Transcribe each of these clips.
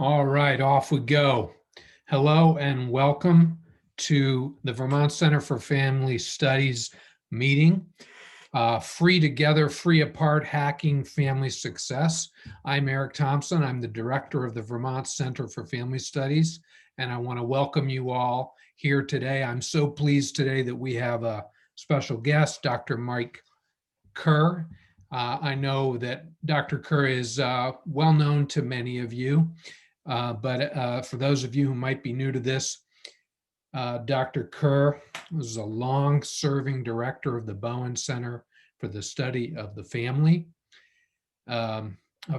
All right, off we go. Hello and welcome to the Vermont Center for Family Studies meeting. Free Together, Free Apart, Hacking Family Success. I'm Erik Thompson. I'm the director of the Vermont Center for Family Studies, and I want to welcome you all here today. I'm so pleased today that we have a special guest, Dr. Mike Kerr. I know that Dr. Kerr is well known to many of you. But for those of you who might be new to this, Dr. Kerr was a long-serving director of the Bowen Center for the Study of the Family, a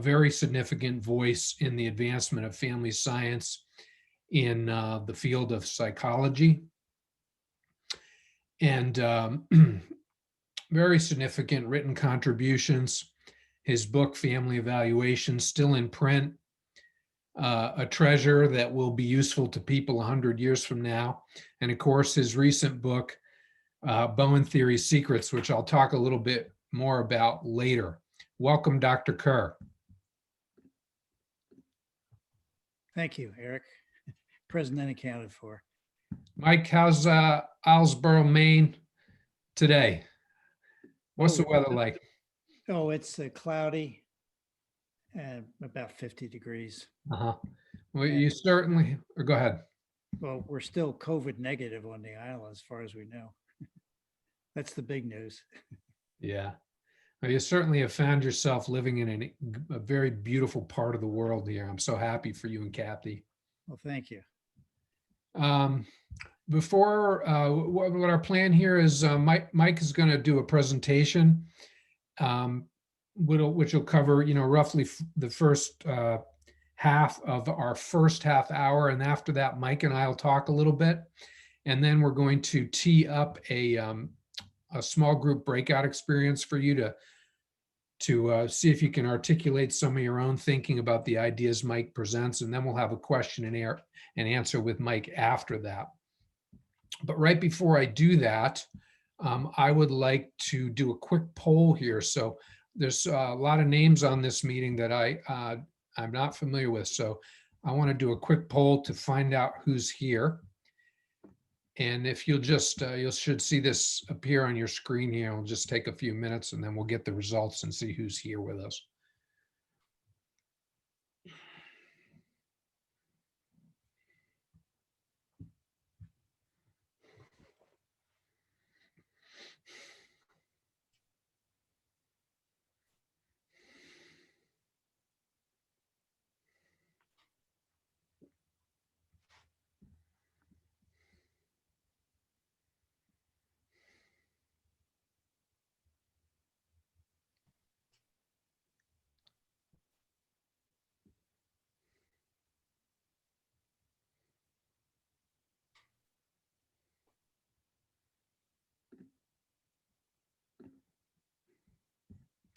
very significant voice in the advancement of family science in the field of psychology, and very significant written contributions. His book, Family Evaluation, still in print, a treasure that will be useful to people 100 years from now. And of course, his recent book, Bowen Theory Secrets, which I'll talk a little bit more about later. Welcome, Dr. Kerr. Thank you, Erik. Present and accounted for. Mike, how's Islesboro, Maine today? What's the weather like? Oh, it's cloudy and about 50 degrees. Uh-huh. Well, you certainly, or go ahead. Well, we're still COVID negative on the island as far as we know. That's the big news. Yeah. Well, you certainly have found yourself living in a very beautiful part of the world here. I'm so happy for you and Kathy. Well, thank you. Before, what our plan here is, Mike is going to do a presentation, which will cover, roughly the first half of our first half hour. And after that, Mike and I will talk a little bit. And then we're going to tee up a small group breakout experience for you to see if you can articulate some of your own thinking about the ideas Mike presents. And then we'll have a question and answer with Mike after that. But right before I do that, I would like to do a quick poll here. So there's a lot of names on this meeting that I'm not familiar with. So I want to do a quick poll to find out who's here. And if you'll just, you should see this appear on your screen here. It'll just take a few minutes and then we'll get the results and see who's here with us.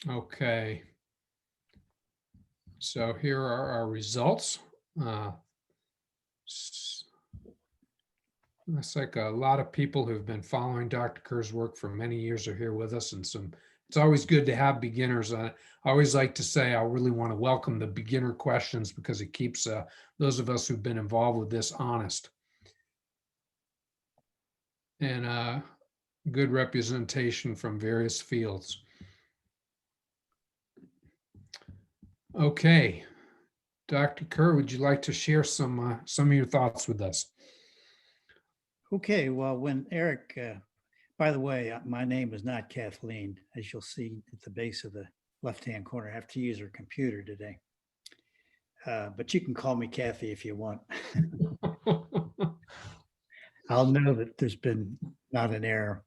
Okay. So here are our results. Looks like a lot of people who've been following Dr. Kerr's work for many years are here with us, and it's always good to have beginners. I always like to say I really want to welcome the beginner questions because it keeps those of us who've been involved with this honest. And good representation from various fields. Okay, Dr. Kerr, would you like to share some of your thoughts with us? Okay, well, when Erik, by the way, my name is not Kathleen, as you'll see at the base of the left-hand corner. I have to use her computer today. But you can call me Kathy if you want. I'll know that there's been not an error.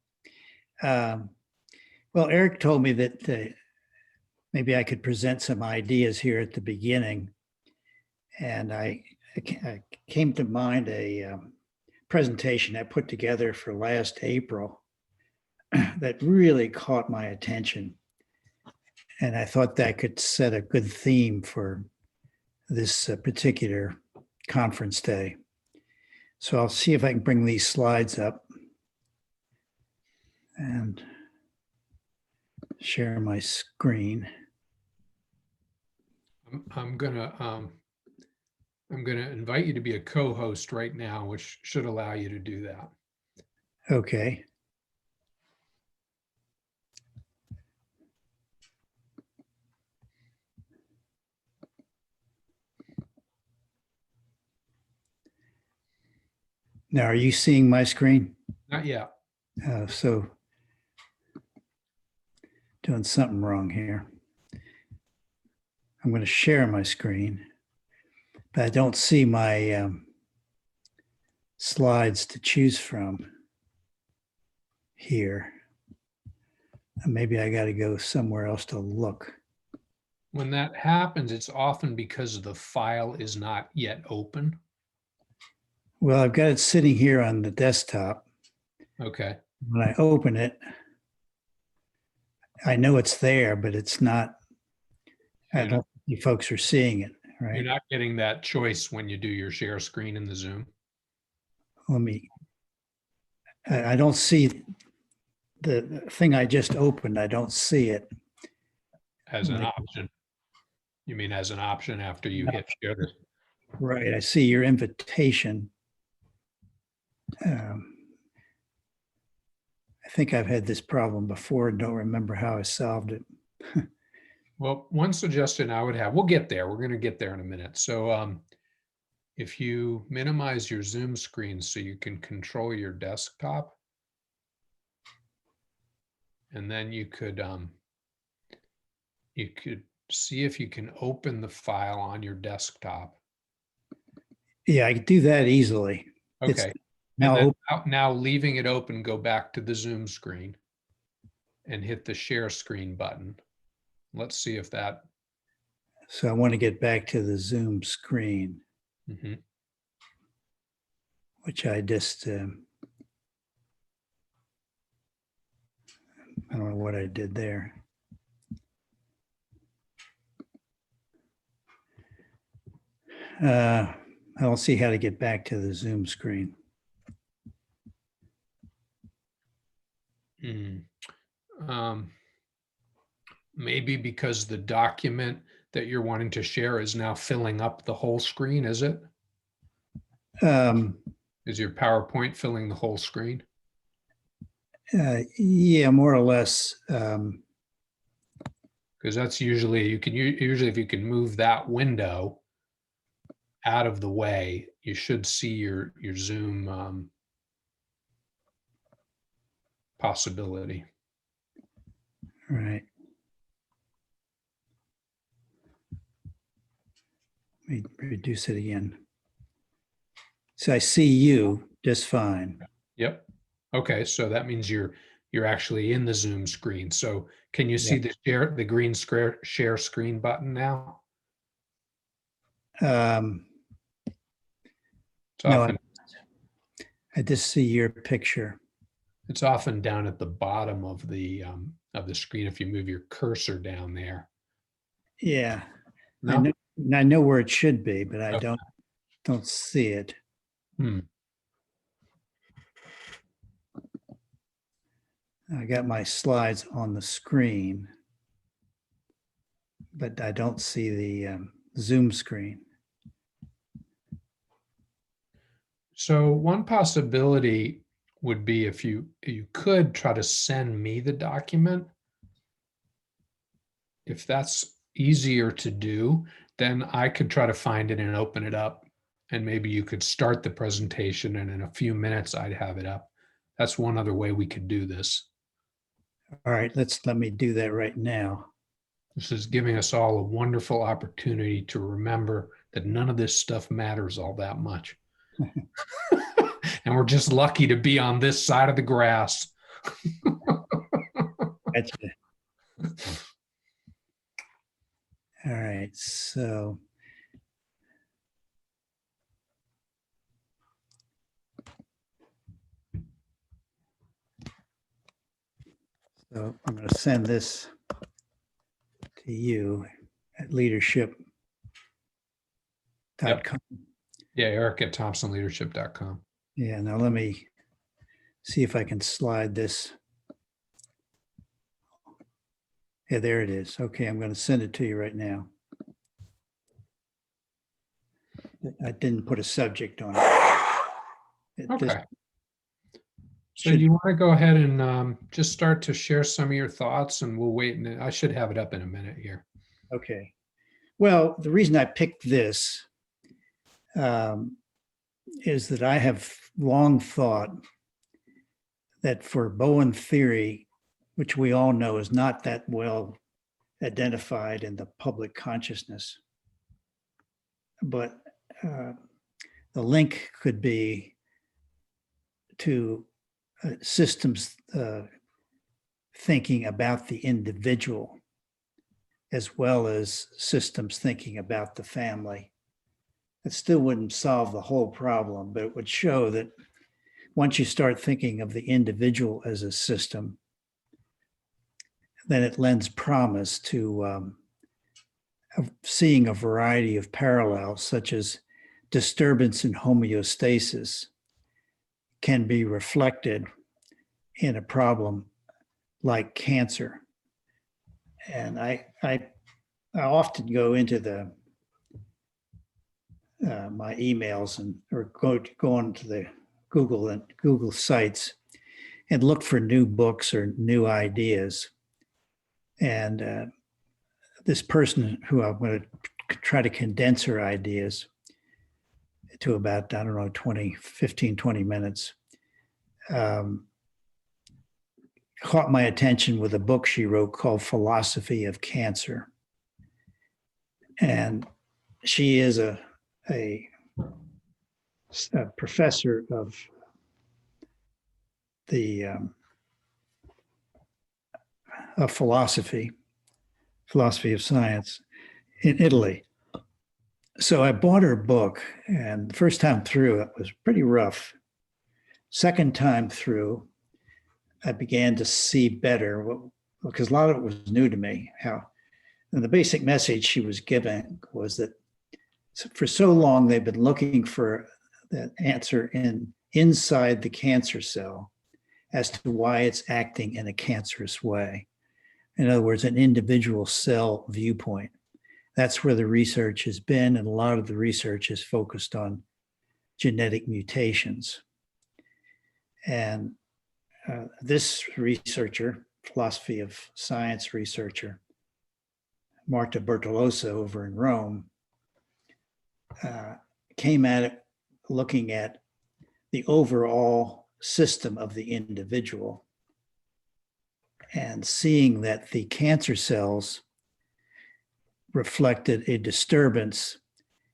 Well, Erik told me that maybe I could present some ideas here at the beginning. And I came to mind a presentation I put together for last April that really caught my attention. And I thought that could set a good theme for this particular conference day. So I'll see if I can bring these slides up and share my screen. I'm gonna I'm going to invite you to be a co-host right now, which should allow you to do that. Okay. Now, are you seeing my screen? Not yet. So doing something wrong here. I'm going to share my screen, but I don't see my slides to choose from here. Maybe I got to go somewhere else to look. When that happens, it's often because the file is not yet open. Well, I've got it sitting here on the desktop. Okay. When I open it, I know it's there, but it's not. I don't think you folks are seeing it, right? You're not getting that choice when you do your share screen in the Zoom. I don't see the thing I just opened. I don't see it. As an option. You mean as an option after you hit share this? Right. I see your invitation. I think I've had this problem before and don't remember how I solved it. Well, one suggestion I would have, we'll get there. We're going to get there in a minute. So if you minimize your Zoom screen so you can control your desktop, and then you could see if you can open the file on your desktop. Yeah, I could do that easily. Okay. Now leaving it open, go back to the Zoom screen and hit the share screen button. Let's see if that. So I want to get back to the Zoom screen, which I just, I don't know what I did there. I don't see how to get back to the Zoom screen. Maybe because the document that you're wanting to share is now filling up the whole screen, is it? Is your PowerPoint filling the whole screen? Yeah, more or less. Because that's usually, usually if you can move that window out of the way, you should see your Zoom possibility. Right. Let me reduce it again. So I see you just fine. Yep. Okay, so that means you're actually in the Zoom screen. So can you see the green share screen button now? No, I just see your picture. It's often down at the bottom of the screen if you move your cursor down there. Yeah, No? I know where it should be, but I don't see it. I got my slides on the screen, but I don't see the Zoom screen. So one possibility would be if you could try to send me the document. If that's easier to do, then I could try to find it and open it up. And maybe you could start the presentation and in a few minutes I'd have it up. That's one other way we could do this. All right, let me do that right now. This is giving us all a wonderful opportunity to remember that none of this stuff matters all that much. And we're just lucky to be on this side of the grass. Gotcha. All right, so I'm going to send this to you at leadership.com. Yep. Yeah, Erik at thompsonleadership.com. Yeah, now let me see if I can slide this. Yeah, there it is. Okay, I'm going to send it to you right now. I didn't put a subject on it. This Okay. So should- you want to go ahead and just start to share some of your thoughts, and we'll wait. And I should have it up in a minute here. Okay. Well, the reason I picked this is that I have long thought that for Bowen theory, which we all know is not that well identified in the public consciousness, but the link could be to systems thinking about the individual, as well as systems thinking about the family. It still wouldn't solve the whole problem, but it would show that once you start thinking of the individual as a system, then it lends promise to of seeing a variety of parallels, such as disturbance in homeostasis can be reflected in a problem like cancer. And I often go into the my emails or go onto the Google sites and look for new books or new ideas. And this person who I'm going to try to condense her ideas to about, I don't know, 20 minutes, caught my attention with a book she wrote called Philosophy of Cancer. And she is a professor of the of philosophy of science in Italy. So I bought her book, and the first time through, it was pretty rough. Second time through, I began to see better, because a lot of it was new to me. And the basic message she was giving was that for so long they've been looking for that answer inside the cancer cell as to why it's acting in a cancerous way. In other words, an individual cell viewpoint. That's where the research has been, and a lot of the research is focused on genetic mutations. And this researcher, philosophy of science researcher, Marta Bertoloso over in Rome, came at it looking at the overall system of the individual and seeing that the cancer cells reflected a disturbance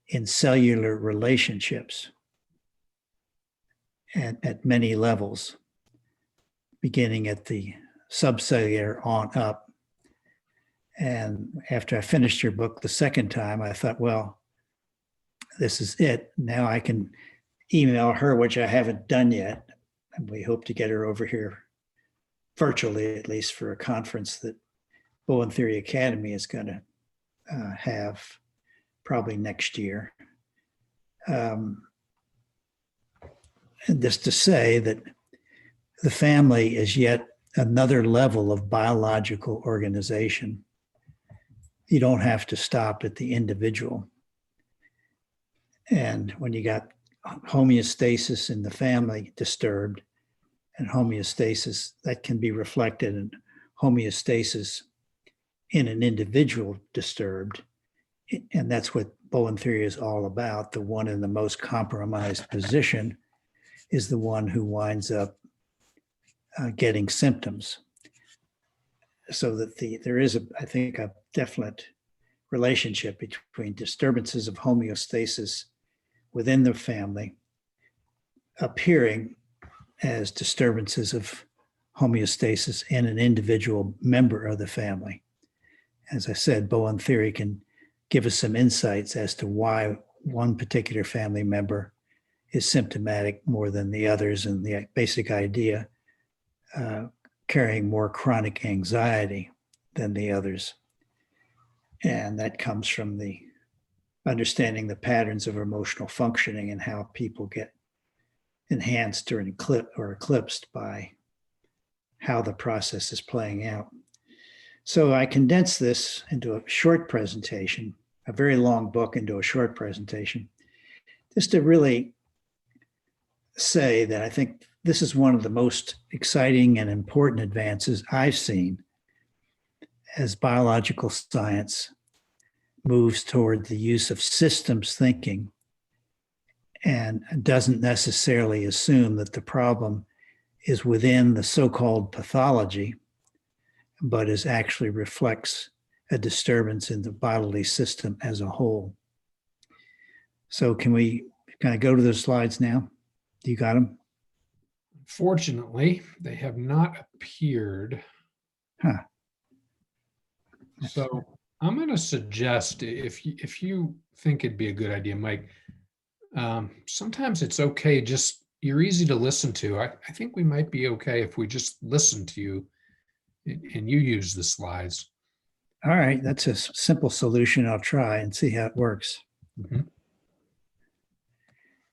in cellular relationships at many levels, beginning at the subcellular on up. And after I finished your book the second time, I thought, well, this is it. Now I can email her, which I haven't done yet. And we hope to get her over here virtually, at least for a conference that Bowen Theory Academy is going to have probably next year. And just to say that the family is yet another level of biological organization. You don't have to stop at the individual. And when you got homeostasis in the family disturbed, and homeostasis that can be reflected in homeostasis in an individual disturbed. And that's what Bowen theory is all about. The one in the most compromised position is the one who winds up getting symptoms. So that there is, I think, a definite relationship between disturbances of homeostasis within the family appearing as disturbances of homeostasis in an individual member of the family. As I said, Bowen theory can give us some insights as to why one particular family member is symptomatic more than the others, and the basic idea carrying more chronic anxiety than the others. And that comes from the understanding the patterns of emotional functioning and how people get enhanced or eclipsed by how the process is playing out. So I condensed this into a short presentation, a very long book into a short presentation. just to really say that I think this is one of the most exciting and important advances I've seen as biological science moves toward the use of systems thinking and doesn't necessarily assume that the problem is within the so-called pathology, but is actually reflects a disturbance in the bodily system as a whole. So can we kind of go to the slides now? Do you got them? Fortunately, they have not appeared. Huh. So I'm going to suggest, if you think it'd be a good idea, Mike, sometimes it's okay, just you're easy to listen to. I think we might be okay if we just listen to you and you use the slides. All right, that's a simple solution. I'll try and see how it works. Mhm.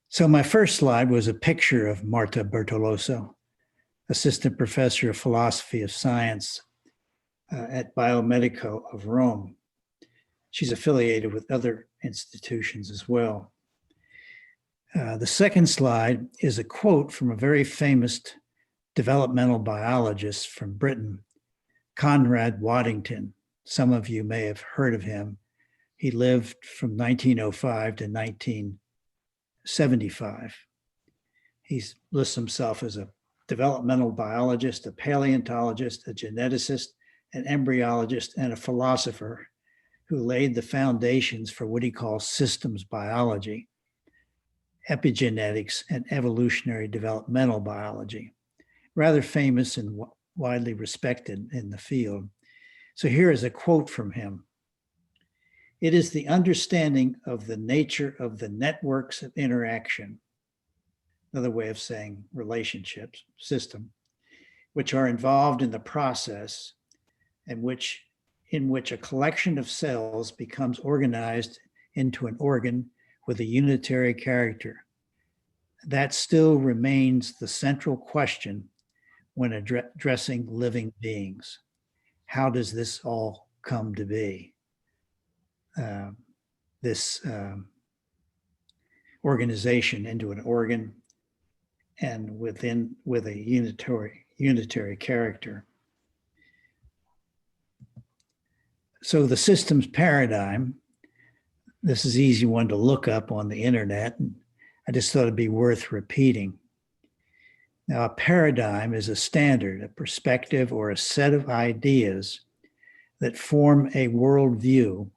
So my first slide was a picture of Marta Bertoloso, assistant professor of philosophy of science at Biomedico of Rome. She's affiliated with other institutions as well. The second slide is a quote from a very famous developmental biologist from Britain, Conrad Waddington. Some of you may have heard of him. He lived from 1905 to 1975. He lists himself as a developmental biologist, a paleontologist, a geneticist, an embryologist, and a philosopher who laid the foundations for what he calls systems biology, epigenetics, and evolutionary developmental biology. Rather famous and widely respected in the field. So here is a quote from him. "It is the understanding of the nature of the networks of interaction," another way of saying relationships, system, "which are involved in the process and in which a collection of cells becomes organized into an organ with a unitary character. That still remains the central question when addressing living beings. How does this all come to be? This organization into an organ and with a unitary character." So the systems paradigm, this is an easy one to look up on the internet, and I just thought it'd be worth repeating. Now, a paradigm is a standard, a perspective, or a set of ideas that form a worldview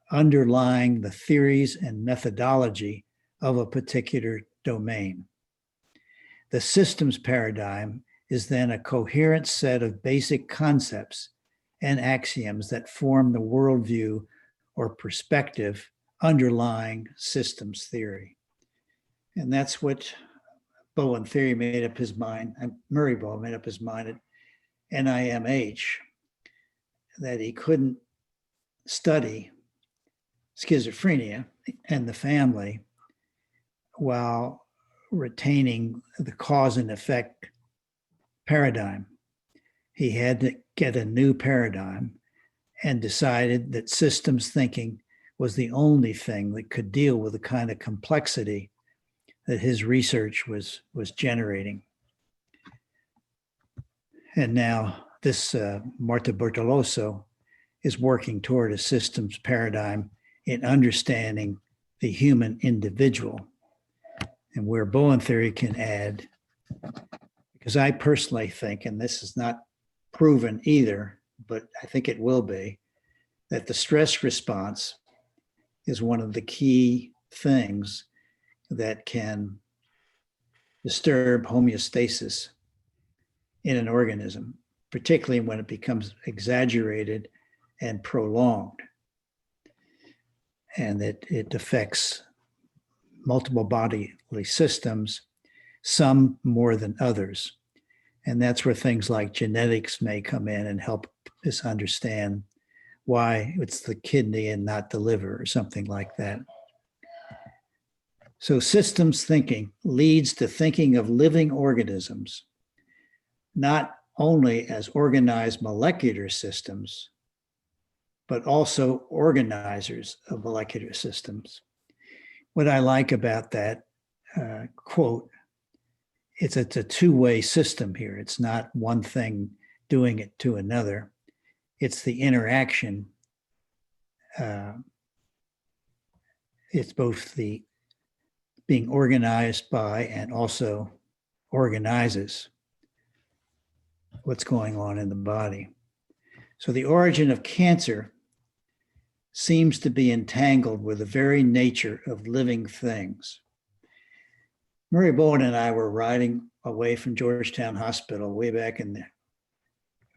underlying the theories and methodology of a particular domain. The systems paradigm is then a coherent set of basic concepts and axioms that form the worldview or perspective underlying systems theory. And that's what Bowen theory made up his mind, Murray Bowen made up his mind at NIMH, that he couldn't study schizophrenia and the family while retaining the cause and effect paradigm. He had to get a new paradigm and decided that systems thinking was the only thing that could deal with the kind of complexity that his research was generating. And now this Marta Bertoloso is working toward a systems paradigm in understanding the human individual, and where Bowen theory can add, because I personally think, and this is not proven either, but I think it will be, that the stress response is one of the key things that can disturb homeostasis in an organism, particularly when it becomes exaggerated and prolonged, and that it affects multiple bodily systems, some more than others. And that's where things like genetics may come in and help us understand why it's the kidney and not the liver or something like that. So systems thinking leads to thinking of living organisms, not only as organized molecular systems, but also organizers of molecular systems. what I like about that quote, it's a two-way system here. It's not one thing doing it to another. It's the interaction. It's both the being organized by and also organizes what's going on in the body. So the origin of cancer seems to be entangled with the very nature of living things. Murray Bowen and I were riding away from Georgetown Hospital way back in the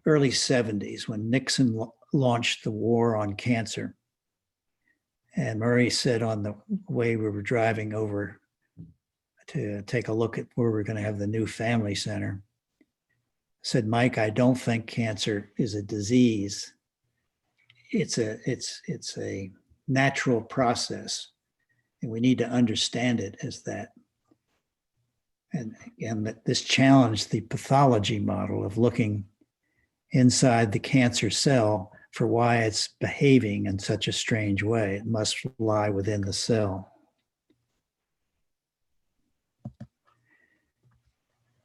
early 70s when Nixon launched the war on cancer. And Murray said on the way we were driving over to take a look at where we're going to have the new family center, said, Mike, I don't think cancer is a disease. It's a natural process, and we need to understand it as that. And that this challenged the pathology model of looking inside the cancer cell for why it's behaving in such a strange way. It must lie within the cell.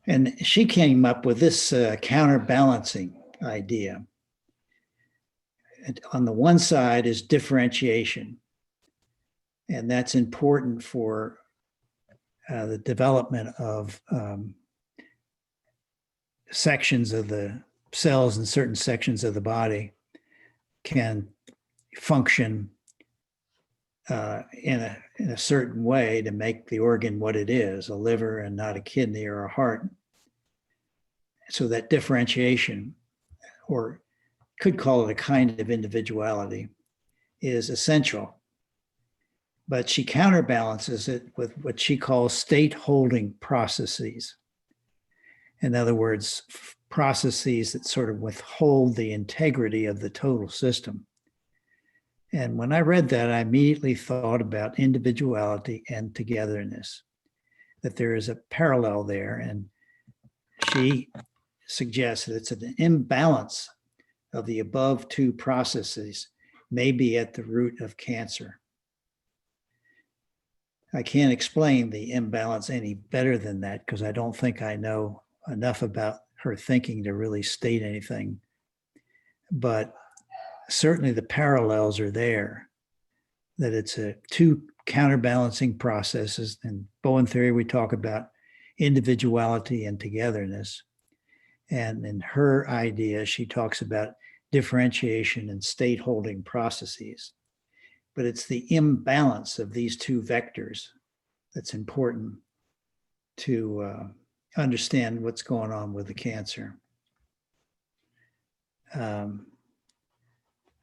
And she came up with this counterbalancing idea. And on the one side is differentiation, and that's important for the development of sections of the cells and certain sections of the body can function in a certain way to make the organ what it is, a liver and not a kidney or a heart. So that differentiation, or could call it a kind of individuality, is essential. But she counterbalances it with what she calls state holding processes. In other words, processes that sort of withhold the integrity of the total system. And when I read that, I immediately thought about individuality and togetherness, that there is a parallel there. And she suggests that it's an imbalance of the above two processes may be at the root of cancer. I can't explain the imbalance any better than that because I don't think I know enough about her thinking to really state anything. But certainly the parallels are there, that it's two counterbalancing processes. In Bowen theory, we talk about individuality and togetherness. And in her idea, she talks about differentiation and state holding processes. But it's the imbalance of these two vectors that's important to understand what's going on with the cancer.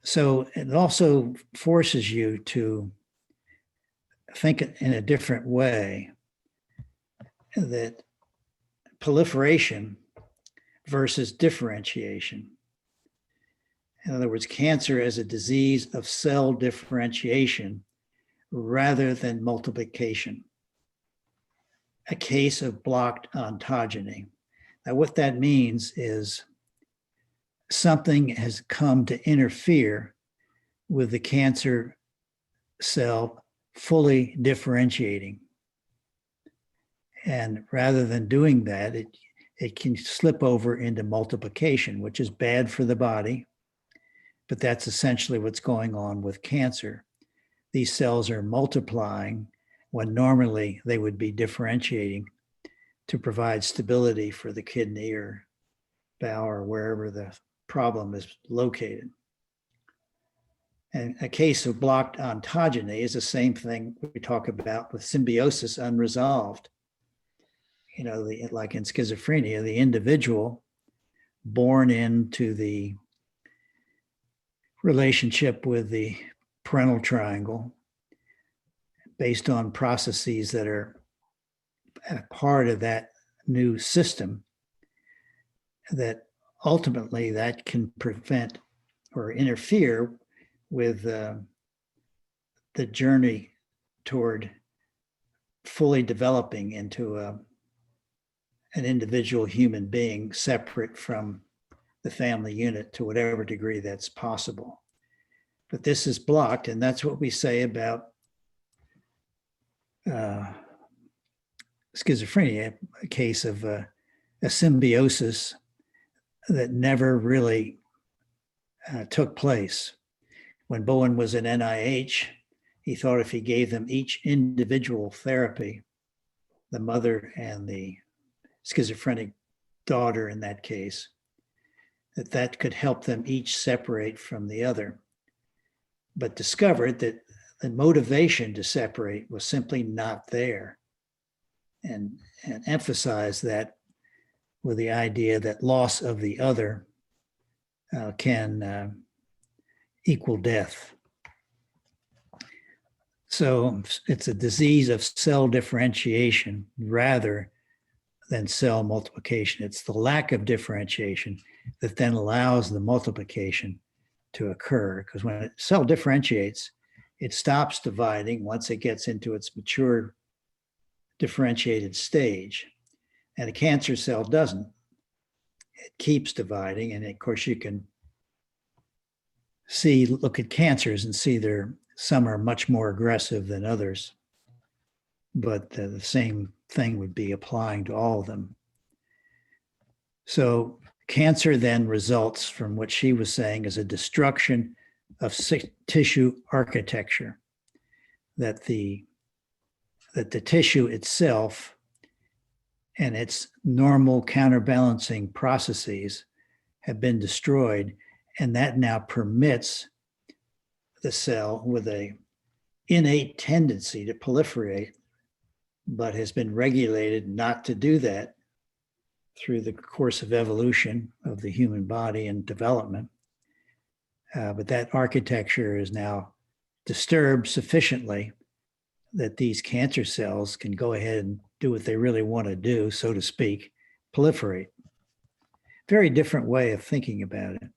So it also forces you to think in a different way, that proliferation versus differentiation. In other words, cancer as a disease of cell differentiation rather than multiplication. A case of blocked ontogeny. Now, what that means is something has come to interfere with the cancer cell fully differentiating. And rather than doing that, it can slip over into multiplication, which is bad for the body. But that's essentially what's going on with cancer. These cells are multiplying when normally they would be differentiating to provide stability for the kidney or bowel or wherever the problem is located. And a case of blocked ontogeny is the same thing we talk about with symbiosis unresolved. You know, like in schizophrenia, the individual born into the relationship with the parental triangle based on processes that are a part of that new system, that ultimately that can prevent or interfere with the journey toward fully developing into an individual human being separate from the family unit to whatever degree that's possible. But this is blocked, and that's what we say about schizophrenia, a case of a symbiosis that never really took place. When Bowen was in NIH, he thought if he gave them each individual therapy, the mother and the schizophrenic daughter in that case, that could help them each separate from the other, but discovered that the motivation to separate was simply not there, and emphasized that with the idea that loss of the other can equal death. So it's a disease of cell differentiation rather than cell multiplication. It's the lack of differentiation that then allows the multiplication to occur, because when a cell differentiates, it stops dividing once it gets into its mature differentiated stage. And a cancer cell doesn't. It keeps dividing. And of course, you can look at cancers and see some are much more aggressive than others. But the same thing would be applying to all of them. So cancer then results from what she was saying is a destruction of tissue architecture, that the tissue itself and its normal counterbalancing processes have been destroyed, and that now permits the cell with an innate tendency to proliferate, but has been regulated not to do that through the course of evolution of the human body and development. But that architecture is now disturbed sufficiently that these cancer cells can go ahead and do what they really want to do, so to speak, proliferate. Very different way of thinking about it.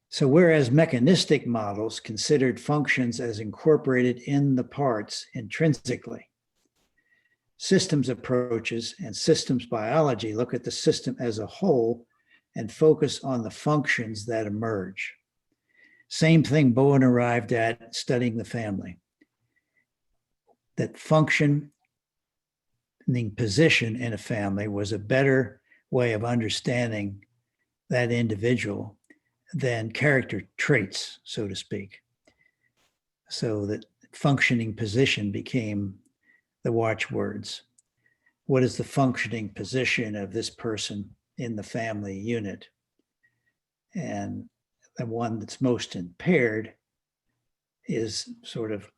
So whereas mechanistic models considered functions as incorporated in the parts intrinsically, systems approaches and systems biology look at the system as a whole and focus on the functions that emerge. Same thing Bowen arrived at studying the family. That functioning position in a family was a better way of understanding that individual than character traits, so to speak. So that functioning position became the watchwords. What is the functioning position of this person in the family unit? And the one that's most impaired is sort of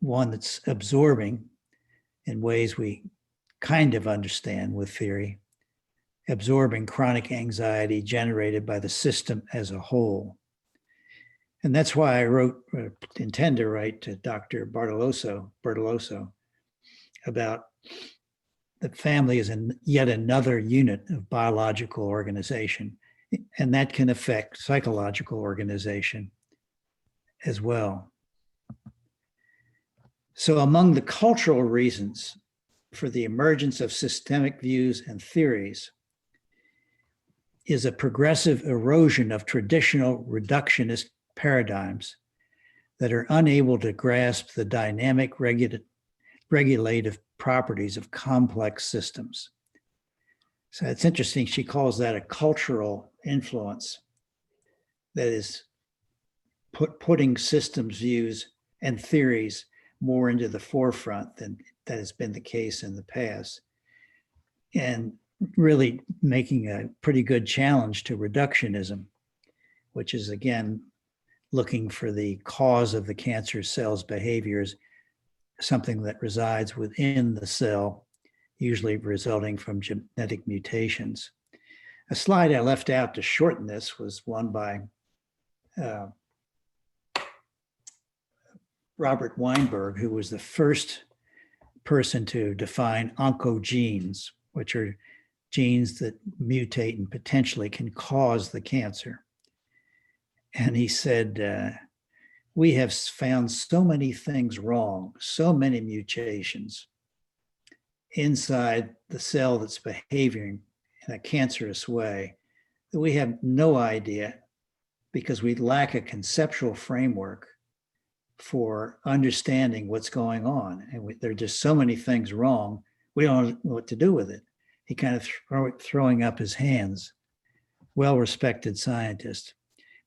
one that's absorbing in ways we kind of understand with theory, absorbing chronic anxiety generated by the system as a whole. And that's why I intend to write to Dr. Bertoloso about the family as yet another unit of biological organization, and that can affect psychological organization as well. So among the cultural reasons for the emergence of systemic views and theories is a progressive erosion of traditional reductionist paradigms that are unable to grasp the dynamic regulative properties of complex systems. So it's interesting, she calls that a cultural influence that is putting systems views and theories more into the forefront than that has been the case in the past, and really making a pretty good challenge to reductionism, which is again looking for the cause of the cancer cell's behaviors, something that resides within the cell, usually resulting from genetic mutations. A slide I left out to shorten this was one by Robert Weinberg, who was the first person to define oncogenes, which are genes that mutate and potentially can cause the cancer. And he said, we have found so many things wrong, so many mutations inside the cell that's behaving in a cancerous way that we have no idea, because we lack a conceptual framework for understanding what's going on. And there are just so many things wrong, we don't know what to do with it. He kind of throwing up his hands, well-respected scientist,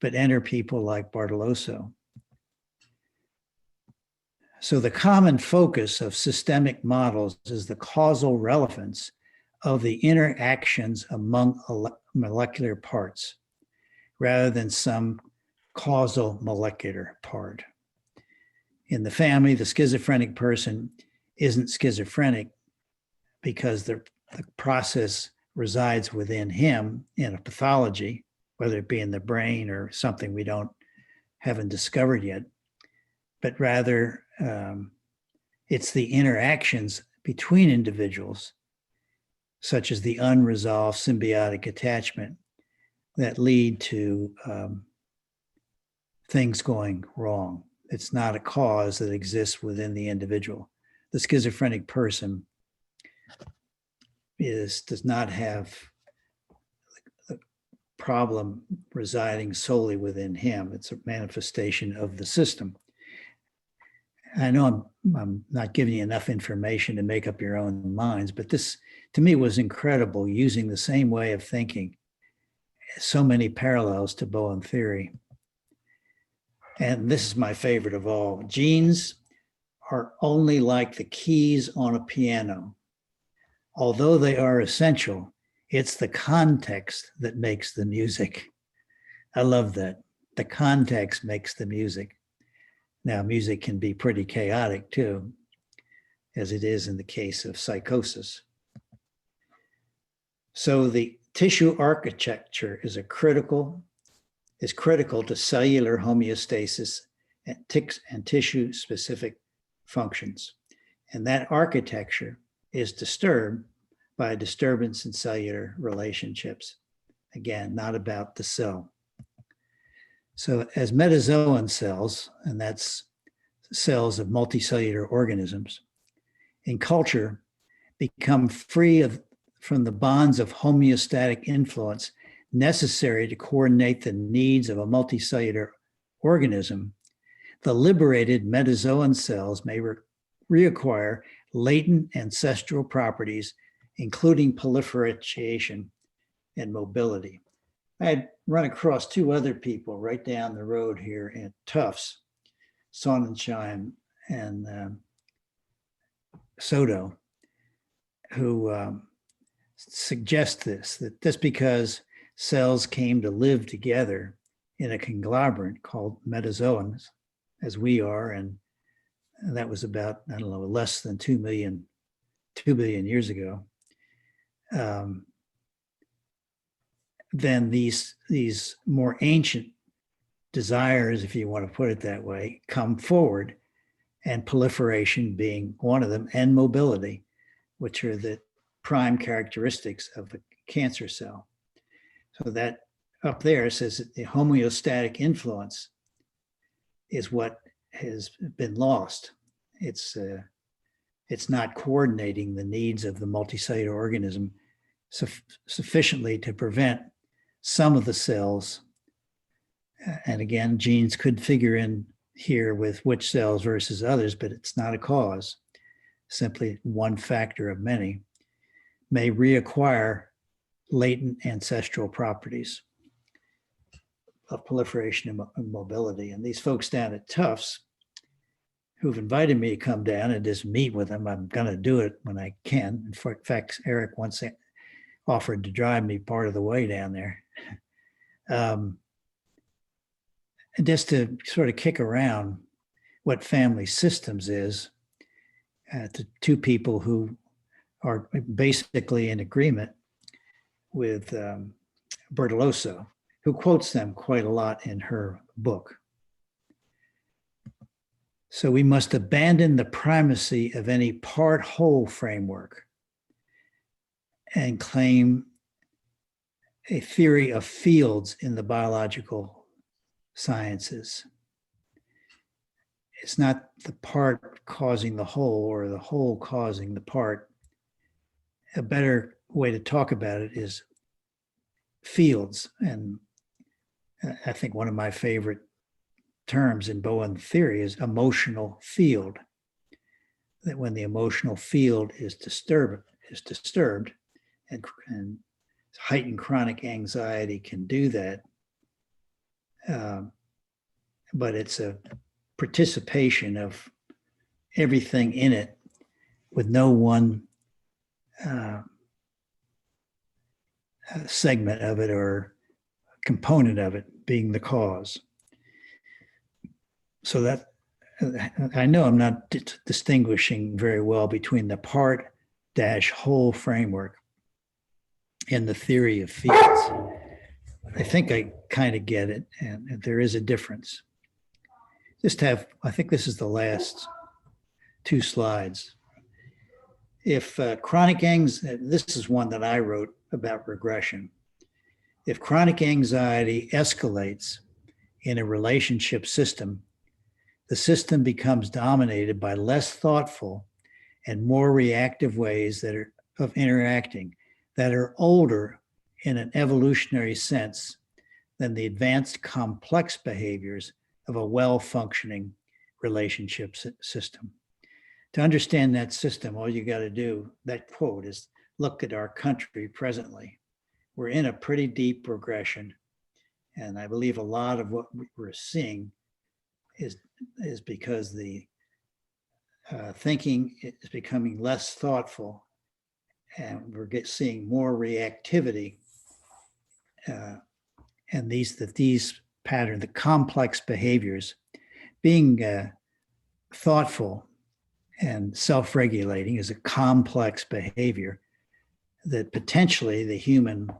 but enter people like Bartoloso. So the common focus of systemic models is the causal relevance of the interactions among molecular parts, rather than some causal molecular part. In the family, the schizophrenic person isn't schizophrenic because the process resides within him in a pathology, whether it be in the brain or something we haven't discovered yet, but rather it's the interactions between individuals, such as the unresolved symbiotic attachment, that lead to things going wrong. It's not a cause that exists within the individual. The schizophrenic person does not have the problem residing solely within him. It's a manifestation of the system. I know I'm not giving you enough information to make up your own minds, but this to me was incredible, using the same way of thinking, so many parallels to Bowen theory. And this is my favorite of all. Genes are only like the keys on a piano. Although they are essential, it's the context that makes the music. I love that. The context makes the music. Now, music can be pretty chaotic too, as it is in the case of psychosis. So the tissue architecture is critical to cellular homeostasis and tissue-specific functions. And that architecture is disturbed by a disturbance in cellular relationships. Again, not about the cell. So as metazoan cells, and that's cells of multicellular organisms, in culture become free from the bonds of homeostatic influence necessary to coordinate the needs of a multicellular organism, the liberated metazoan cells may reacquire latent ancestral properties, including proliferation and mobility. I had run across two other people right down the road here at Tufts, Sonnenschein and Soto, who suggest that just because cells came to live together in a conglomerate called metazoans, as we are, and that was about, I don't know, less than 2 billion years ago, then these more ancient desires, if you want to put it that way, come forward, and proliferation being one of them, and mobility, which are the prime characteristics of the cancer cell. So that up there says that the homeostatic influence is what has been lost. It's not coordinating the needs of the multicellular organism sufficiently to prevent some of the cells. And again, genes could figure in here with which cells versus others, but it's not a cause, simply one factor of many, may reacquire latent ancestral properties of proliferation and mobility. And these folks down at Tufts who've invited me to come down and just meet with them, I'm going to do it when I can. In fact, Erik once offered to drive me part of the way down there. Just to sort of kick around what family systems is to two people who are basically in agreement with Bartoloso, who quotes them quite a lot in her book. So we must abandon the primacy of any part-whole framework and claim a theory of fields in the biological sciences. It's not the part causing the whole or the whole causing the part. A better way to talk about it is fields. And I think one of my favorite terms in Bowen theory is emotional field. That when the emotional field is disturbed, and heightened chronic anxiety can do that. But it's a participation of everything in it with no one segment of it or component of it being the cause. So that I know I'm not distinguishing very well between the part-whole framework and the theory of fields. I think I kind of get it, and there is a difference. I think this is the last 2 slides. If chronic anxiety, this is one that I wrote about regression. If chronic anxiety escalates in a relationship system, the system becomes dominated by less thoughtful and more reactive ways of interacting that are older in an evolutionary sense than the advanced complex behaviors of a well-functioning relationship system. To understand that system, all you got to do, that quote, is look at our country presently. We're in a pretty deep regression. And I believe a lot of what we're seeing is because the thinking is becoming less thoughtful, and we're seeing more reactivity. And these patterns, the complex behaviors, being thoughtful and self-regulating is a complex behavior that potentially the human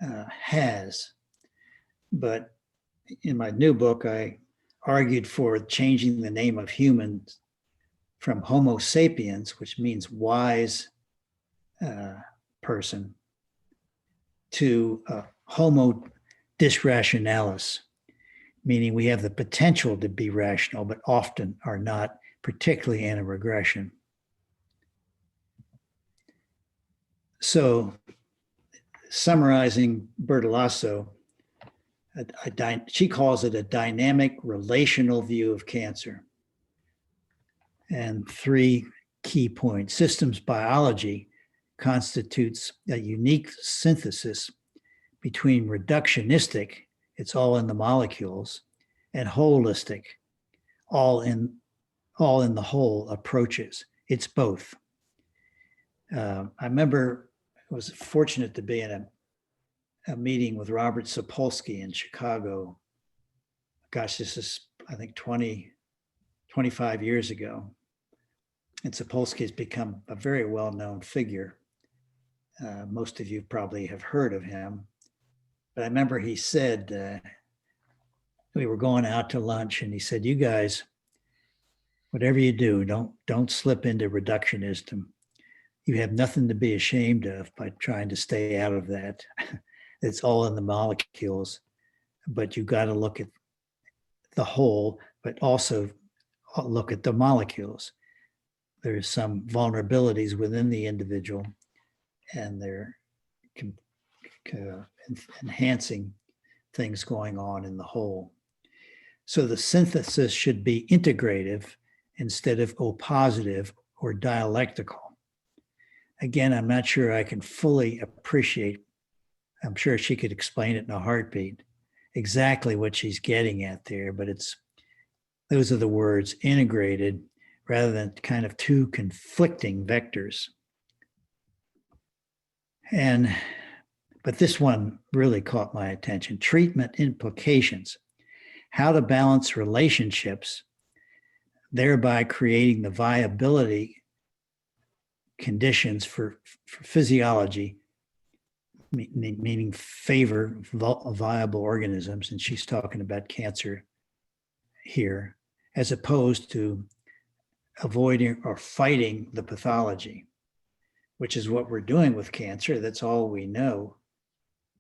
has. But in my new book, I argued for changing the name of humans from Homo sapiens, which means wise person, to Homo disrationalis, meaning we have the potential to be rational, but often are not, particularly in a regression. So, summarizing Bertolaso, she calls it a dynamic relational view of cancer. And 3 key points. Systems biology constitutes a unique synthesis between reductionistic, it's all in the molecules, and holistic, all in the whole approaches. It's both. I remember I was fortunate to be in a meeting with Robert Sapolsky in Chicago. Gosh, this is, I think, 25 years ago. And Sapolsky has become a very well-known figure. Most of you probably have heard of him. But I remember he said, we were going out to lunch, and he said, you guys, whatever you do, don't slip into reductionism. You have nothing to be ashamed of by trying to stay out of that. It's all in the molecules, but you got to look at the whole, but also look at the molecules. There's some vulnerabilities within the individual, and they're enhancing things going on in the whole. So the synthesis should be integrative instead of oppositive or dialectical. Again, I'm not sure I can fully appreciate, I'm sure she could explain it in a heartbeat, exactly what she's getting at there, but those are the words, integrated, rather than kind of 2 conflicting vectors. But this one really caught my attention. Treatment implications, how to balance relationships, thereby creating the viability conditions for physiology, meaning favor viable organisms, and she's talking about cancer here, as opposed to avoiding or fighting the pathology, which is what we're doing with cancer. That's all we know,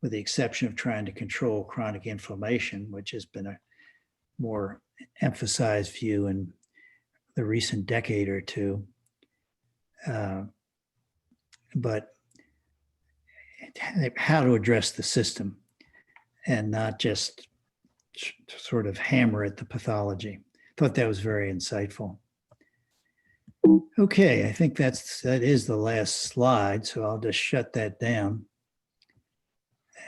with the exception of trying to control chronic inflammation, which has been a more emphasized view in the recent decade or 2. But how to address the system and not just sort of hammer at the pathology. Thought that was very insightful. Okay, I think that is the last slide, so I'll just shut that down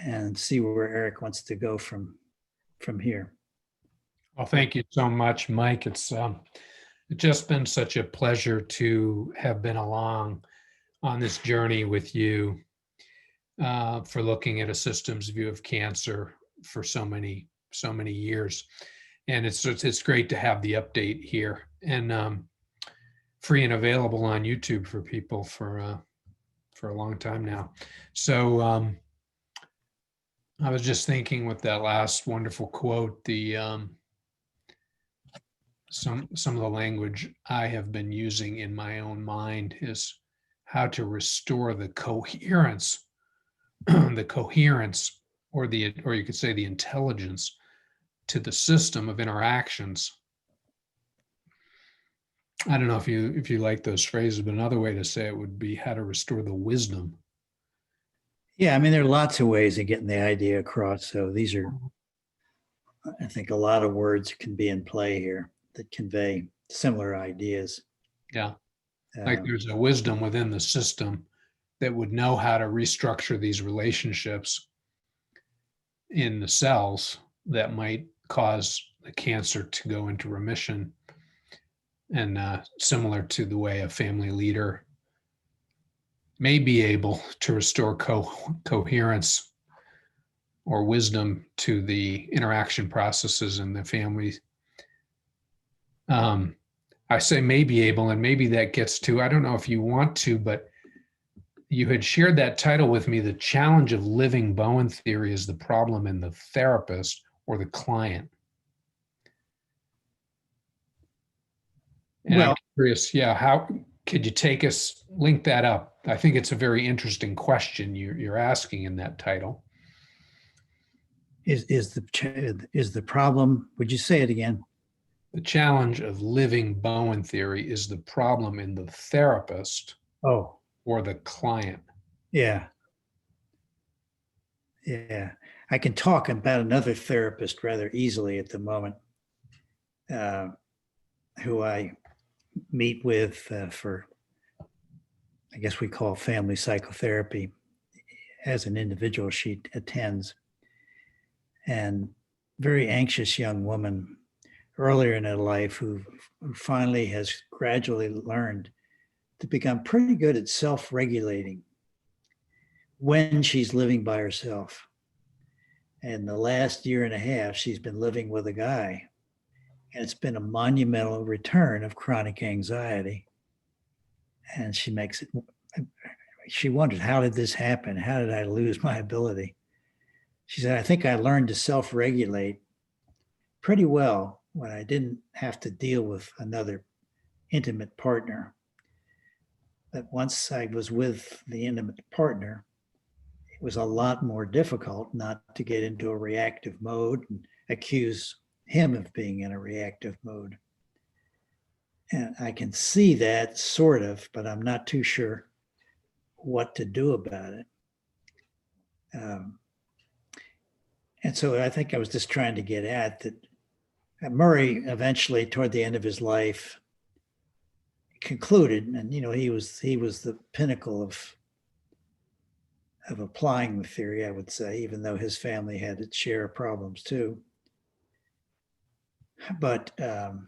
and see where Erik wants to go from here. Well, thank you so much, Mike. It's just been such a pleasure to have been along on this journey with you for looking at a systems view of cancer for so many years. And it's great to have the update here and free and available on YouTube for people for a long time now. So I was just thinking with that last wonderful quote, some of the language I have been using in my own mind is how to restore the coherence, the coherence, or you could say the intelligence to the system of interactions. I don't know if you like those phrases, but another way to say it would be how to restore the wisdom. Yeah, I mean, there are lots of ways of getting the idea across. So these are, I think, a lot of words can be in play here that convey similar ideas. Yeah, like there's a wisdom within the system that would know how to restructure these relationships in the cells that might cause the cancer to go into remission. And similar to the way a family leader may be able to restore coherence or wisdom to the interaction processes in the family. I say may be able, and maybe that gets to, I don't know if you want to, but you had shared that title with me, The Challenge of Living Bowen Theory is the Problem in the Therapist or the Client. And well, I'm curious, how could you take us, link that up? I think it's a very interesting question you're asking in that title. Is the problem, would you say it again? The challenge of living Bowen theory is the problem in the therapist or the client. Yeah. I can talk about another therapist rather easily at the moment, who I meet with for, I guess we call family psychotherapy. As an individual, she attends. And very anxious young woman earlier in her life who finally has gradually learned to become pretty good at self-regulating when she's living by herself. And the last year and a half, she's been living with a guy. And it's been a monumental return of chronic anxiety. And she wondered, how did this happen? How did I lose my ability? She said, I think I learned to self-regulate pretty well when I didn't have to deal with another intimate partner. But once I was with the intimate partner, it was a lot more difficult not to get into a reactive mode and accuse him of being in a reactive mode. And I can see that sort of, but I'm not too sure what to do about it. And so I think I was just trying to get at that. Murray eventually, toward the end of his life, concluded, and he was the pinnacle of applying the theory, I would say, even though his family had its share of problems too. But well,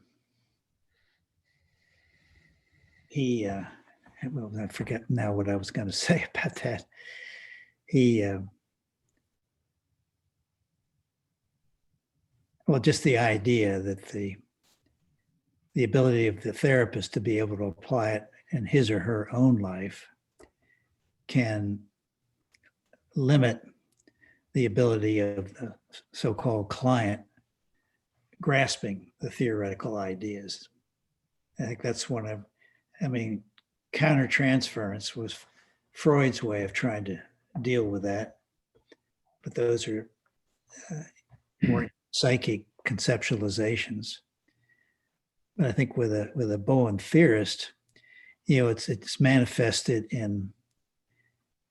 I forget now what I was going to say about that. Well, just the idea that the ability of the therapist to be able to apply it in his or her own life can limit the ability of the so-called client grasping the theoretical ideas. I think that's countertransference was Freud's way of trying to deal with that. But those are more psychic conceptualizations. But I think with a Bowen theorist, it's manifested in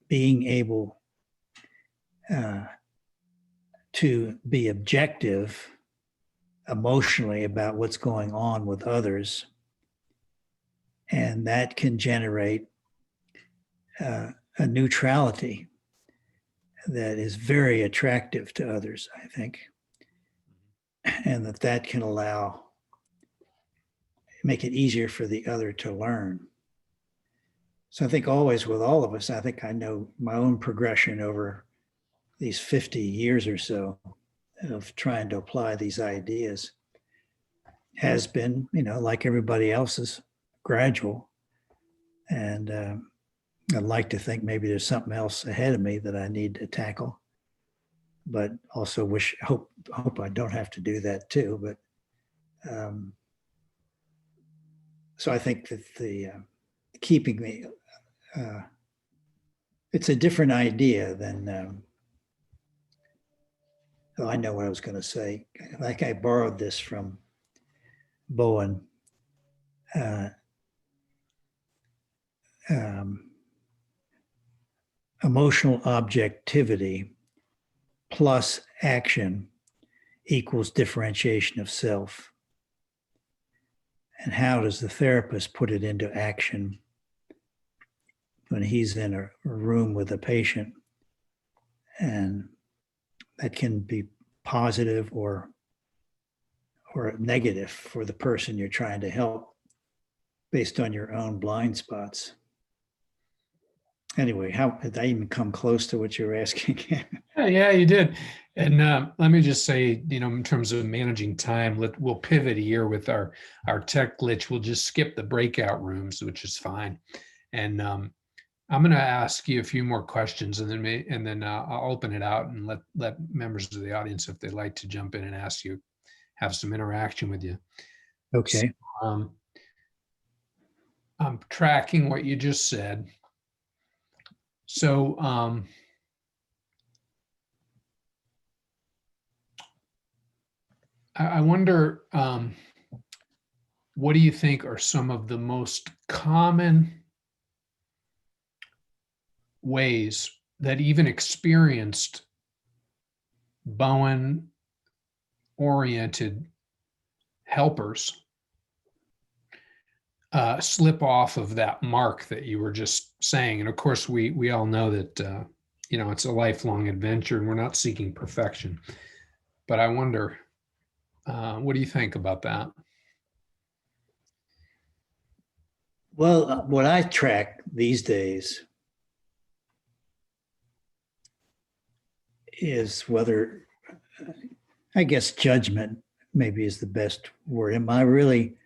being able to be objective emotionally about what's going on with others. And that can generate a neutrality that is very attractive to others, I think. And that can make it easier for the other to learn. So I think always with all of us, I think I know my own progression over these 50 years or so of trying to apply these ideas has been, like everybody else's, gradual. And I'd like to think maybe there's something else ahead of me that I need to tackle, but also hope I don't have to do that too. But so I think that the keeping the it's a different idea than I know what I was going to say. Like I borrowed this from Bowen. Emotional objectivity plus action equals differentiation of self. And how does the therapist put it into action when he's in a room with a patient? And that can be positive or negative for the person you're trying to help based on your own blind spots. Anyway, how did I even come close to what you were asking? Yeah, you did. And let me just say, in terms of managing time, we'll pivot here with our tech glitch. We'll just skip the breakout rooms, which is fine. And I'm going to ask you a few more questions, and then I'll open it out and let members of the audience, if they'd like to jump in and ask you, have some interaction with you. Okay. So, I'm tracking what you just said. So I wonder, what do you think are some of the most common ways that even experienced Bowen-oriented helpers slip off of that mark that you were just saying? And of course, we all know that it's a lifelong adventure, and we're not seeking perfection. But I wonder, what do you think about that? Well, what I track these days is whether, I guess, judgment maybe is the best word. Am I really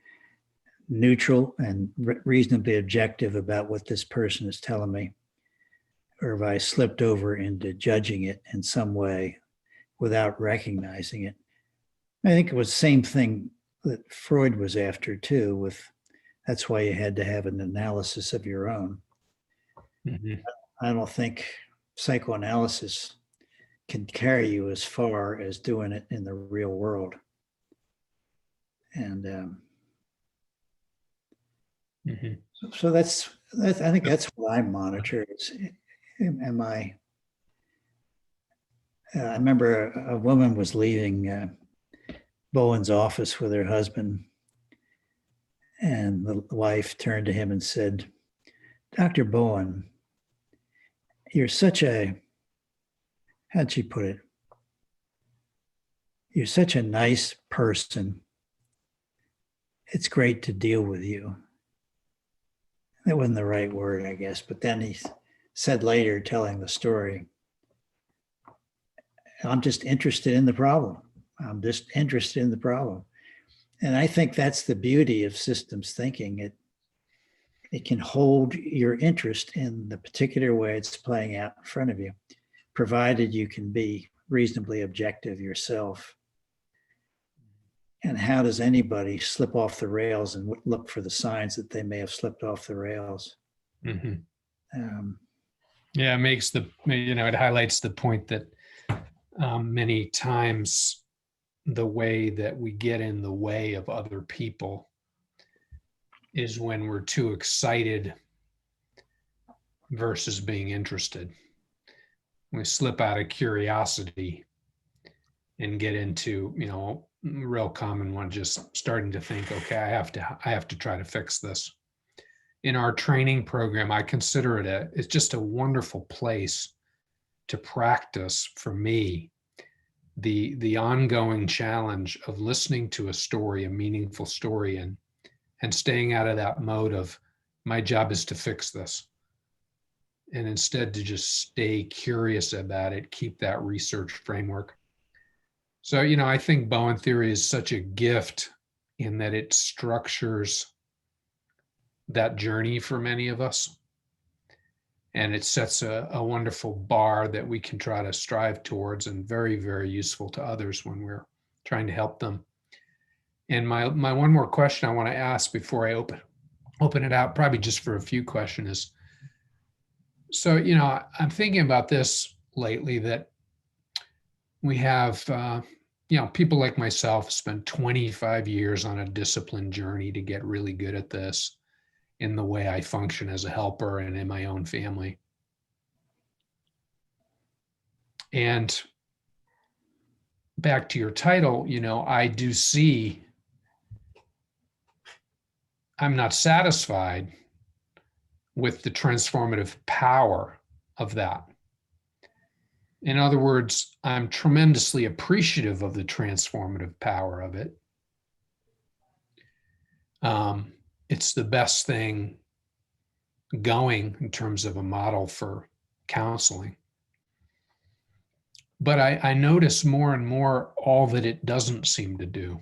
neutral and reasonably objective about what this person is telling me? Or have I slipped over into judging it in some way without recognizing it? I think it was the same thing that Freud was after too, that's why you had to have an analysis of your own. Mm-hmm. I don't think psychoanalysis can carry you as far as doing it in the real world. And so that's I think that's what I monitor. Am I? I remember a woman was leaving Bowen's office with her husband, and the wife turned to him and said, "Dr. Bowen, you're such a," how'd she put it? "You're such a nice person. It's great to deal with you." That wasn't the right word, I guess. But then he said later, telling the story, "I'm just interested in the problem. I'm just interested in the problem." And I think that's the beauty of systems thinking. It can hold your interest in the particular way it's playing out in front of you, provided you can be reasonably objective yourself. And how does anybody slip off the rails and look for the signs that they may have slipped off the rails? Mm-hmm. Yeah, it highlights the point that many times the way that we get in the way of other people is when we're too excited versus being interested. We slip out of curiosity and get into, real common one, just starting to think, okay, I have to try to fix this. In our training program, I consider it's just a wonderful place to practice for me the ongoing challenge of listening to a story, a meaningful story, and staying out of that mode of my job is to fix this. And instead to just stay curious about it, keep that research framework. So, I think Bowen theory is such a gift in that it structures that journey for many of us. And it sets a wonderful bar that we can try to strive towards, and very, very useful to others when we're trying to help them. And my one more question I want to ask before I open it out, probably just for a few questions, is, so, I'm thinking about this lately, that we have, people like myself spent 25 years on a disciplined journey to get really good at this in the way I function as a helper and in my own family. And back to your title, I do see I'm not satisfied with the transformative power of that. In other words, I'm tremendously appreciative of the transformative power of it. It's the best thing going in terms of a model for counseling. But I notice more and more all that it doesn't seem to do,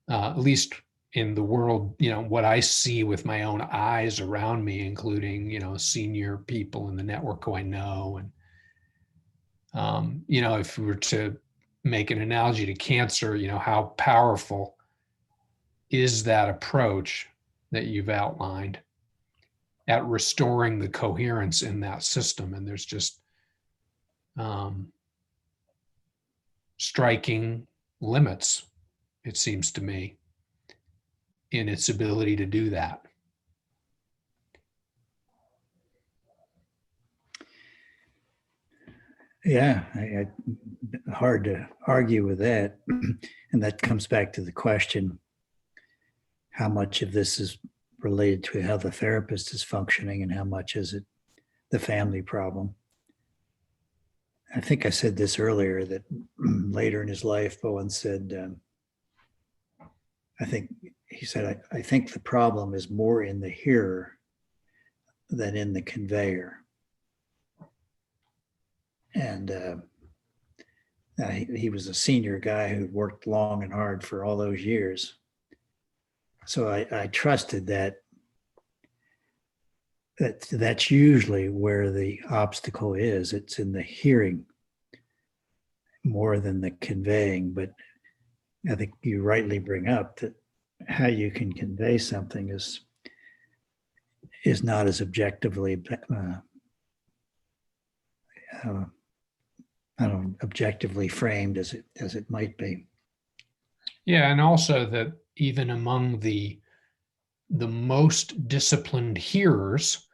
at least in the world, what I see with my own eyes around me, including, senior people in the network who I know. And, if we were to make an analogy to cancer, how powerful is that approach that you've outlined at restoring the coherence in that system? And there's just striking limits, it seems to me, in its ability to do that. Yeah, hard to argue with that. And that comes back to the question, how much of this is related to how the therapist is functioning and how much is it the family problem? I think I said this earlier, that later in his life, Bowen said, I think the problem is more in the hearer than in the conveyor. And he was a senior guy who'd worked long and hard for all those years. So I trusted that's usually where the obstacle is. It's in the hearing more than the conveying. But I think you rightly bring up that how you can convey something is not as objectively objectively framed as it might be. Yeah, and also that even among the most disciplined hearers,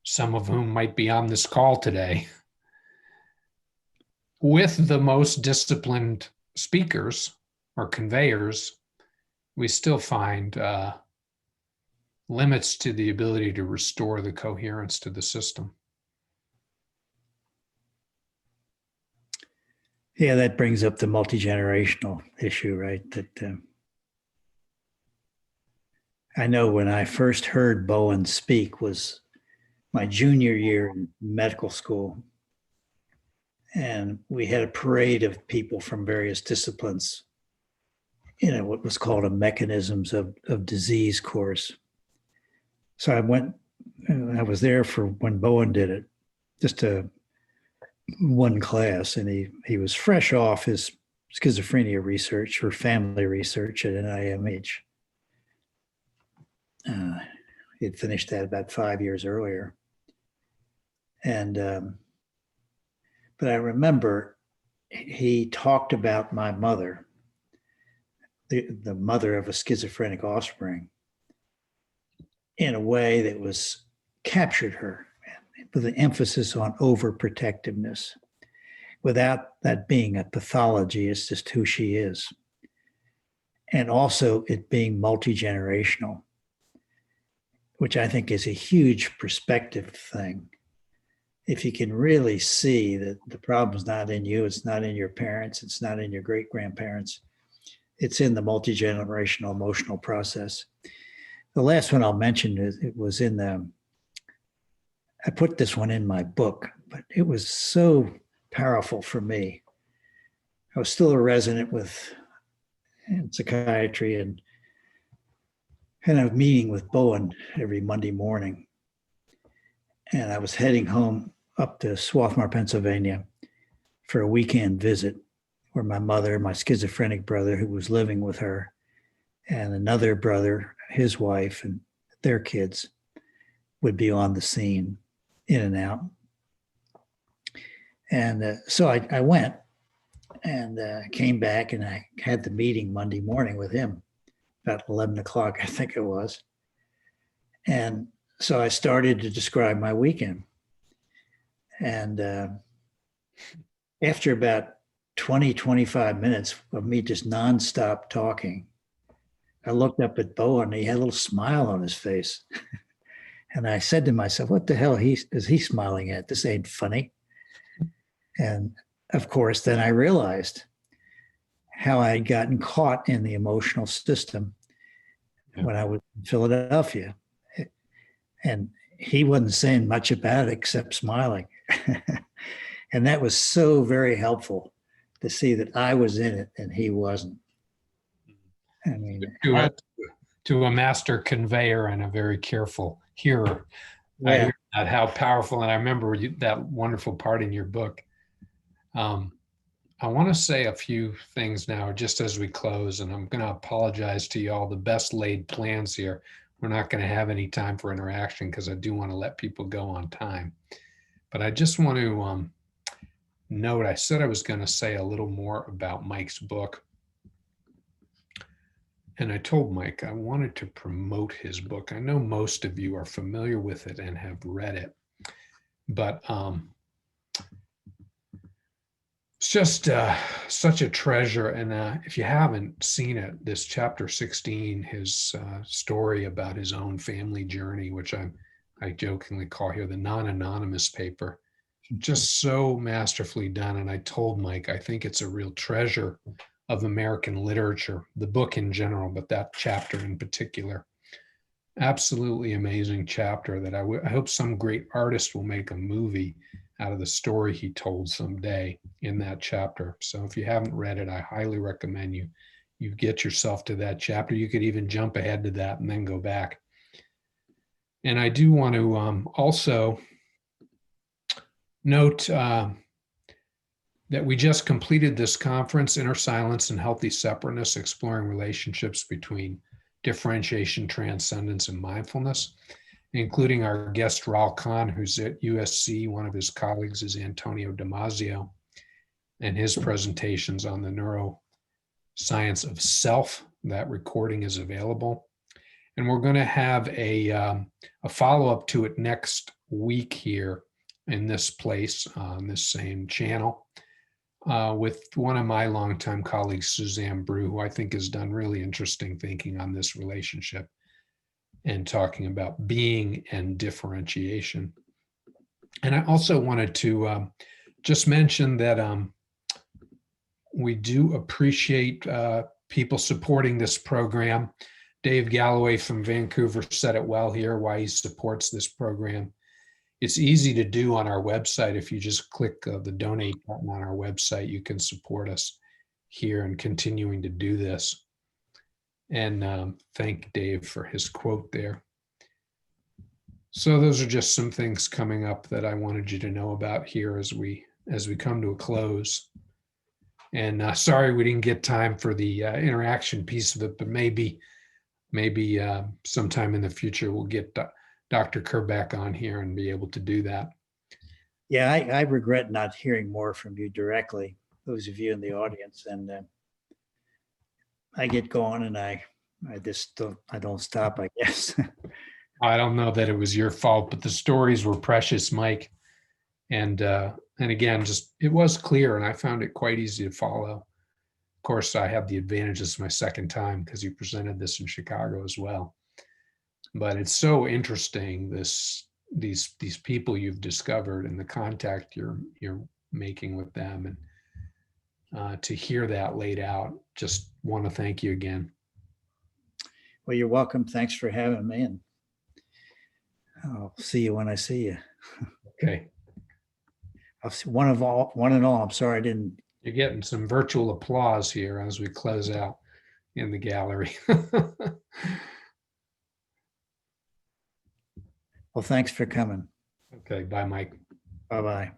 some of whom might be on this call today, with the most disciplined speakers or conveyors, we still find limits to the ability to restore the coherence to the system. Yeah, that brings up the multi-generational issue, right? That I know when I first heard Bowen speak was my junior year in medical school. And we had a parade of people from various disciplines in what was called a mechanisms of disease course. So I was there for when Bowen did it, just one class, and he was fresh off his schizophrenia research or family research at NIMH. He had finished that about 5 years earlier. And, but I remember he talked about my mother, the mother of a schizophrenic offspring, in a way that captured her, with an emphasis on overprotectiveness. without that being a pathology. It's just who she is. And also it being multi-generational, which I think is a huge perspective thing. If you can really see that the problem's not in you, it's not in your parents, it's not in your great-grandparents, it's in the multi-generational emotional process. The last one I'll mention is it was in I put this one in my book, but it was so powerful for me. I was still a resident in psychiatry and had a meeting with Bowen every Monday morning. And I was heading home up to Swarthmore, Pennsylvania for a weekend visit where my mother, my schizophrenic brother who was living with her, and another brother, his wife, and their kids would be on the scene, in and out. And so I went and came back, and I had the meeting Monday morning with him about 11 o'clock, I think it was. And so I started to describe my weekend. And after about 20, 25 minutes of me just nonstop talking, I looked up at Bowen and he had a little smile on his face. And I said to myself, what the hell is he smiling at? This ain't funny. And of course, then I realized how I had gotten caught in the emotional system when I was in Philadelphia. And he wasn't saying much about it except smiling. And that was so very helpful to see that I was in it and he wasn't. I mean, to a master conveyor and a very careful hearer. Yeah. I hear that, how powerful. And I remember that wonderful part in your book. I want to say a few things now, just as we close, and I'm going to apologize to you all. The best laid plans here. We're not going to have any time for interaction because I do want to let people go on time. But I just want to note, I said I was going to say a little more about Mike's book. And I told Mike I wanted to promote his book. I know most of you are familiar with it and have read it, but it's just such a treasure. And if you haven't seen it, this chapter 16, his story about his own family journey, which I jokingly call here the non-anonymous paper, just so masterfully done. And I told Mike, I think it's a real treasure of American literature, the book in general, but that chapter in particular. Absolutely amazing chapter that I hope some great artist will make a movie out of the story he told someday in that chapter. So if you haven't read it, I highly recommend you get yourself to that chapter. You could even jump ahead to that and then go back. And I do want to also note that we just completed this conference, Inner Silence and Healthy Separateness, Exploring Relationships Between Differentiation, Transcendence, and Mindfulness, including our guest Raul Khan, who's at USC. One of his colleagues is Antonio Damasio, and his presentations on the neuroscience of self. That recording is available. And we're going to have a follow-up to it next week here in this place, on this same channel, with one of my longtime colleagues, Suzanne Brew, who I think has done really interesting thinking on this relationship and talking about being and differentiation. And I also wanted to just mention that we do appreciate people supporting this program. Dave Galloway from Vancouver said it well here, why he supports this program. It's easy to do on our website. If you just click the donate button on our website, you can support us here in continuing to do this. And thank Dave for his quote there. So those are just some things coming up that I wanted you to know about here as we come to a close. And sorry we didn't get time for the interaction piece of it, but maybe sometime in the future we'll get Dr. Kerr back on here and be able to do that. Yeah, I regret not hearing more from you directly, those of you in the audience. And I get going and I don't stop, I guess. I don't know that it was your fault, but the stories were precious, Mike. And again, just it was clear, and I found it quite easy to follow. Of course, I have the advantage. This is my second time because you presented this in Chicago as well. But it's so interesting, these people you've discovered and the contact you're making with them, and to hear that laid out, just want to thank you again. Well, you're welcome. Thanks for having me, and I'll see you when I see you. Okay. I'll see one and all. I'm sorry I didn't. You're getting some virtual applause here as we close out in the gallery. Well, thanks for coming. Okay, bye, Mike. Bye-bye.